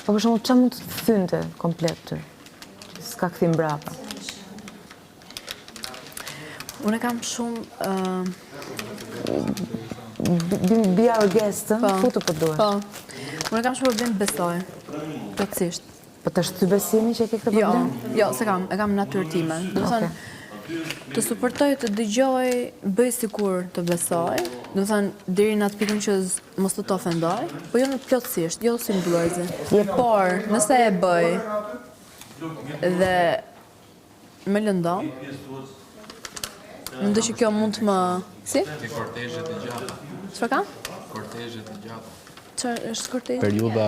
Po për shembull, çfarë mund të thynte komplet ty? Që s'ka kthim mbrapa. Unë kam shumë... Be our guest, futu po duhet. Po, unë kam shumë problem besoj, plotësisht. Po të shty besimi që ke këtë problem? Jo, se kam, e kam natyrë time. Do të thënë, të suportoj, të dëgjoj, bëj sikur të besoj, do të thënë, deri në atë pikën që mos të ofendoj, po jo në plotësisht, jo si mbuluese. Por, nëse e bëj dhe me lëndon, mendoj që kjo mund të më... Si? Kortezhet e gjata. Çfarë kam? Kortezhet e gjata. Çfarë është kortezh? Periudha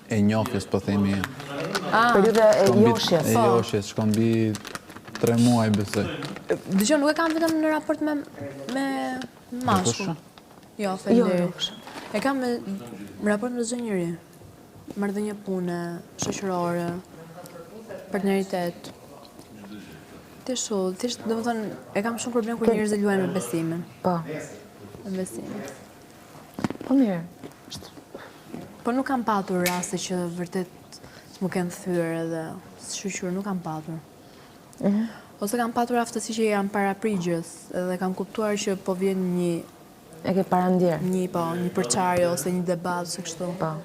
e njohjes, po themi. Periudha e joshjes. E joshjes, shkon mbi 3 muaj, besoj. Dëgjoj, nuk e kam vetëm në raport me mashkull. Jo, faleminderit. E kam me raport me çdo njeri. Marrëdhënie pune, shoqërore, partneritet. Thjesht, domethënë, e kam shumë problem kur njerëzit luajnë me besimin. Po. Me besimin. Po mirë. Po nuk kam patur raste që vërtet më kanë thyer edhe shoqër, nuk kam patur. Ose kam patur aftësi që jam paraprigjës edhe kam kuptuar që po vjen një... E ke parandjer? Një përçarje ose një debat ose kështu. Po.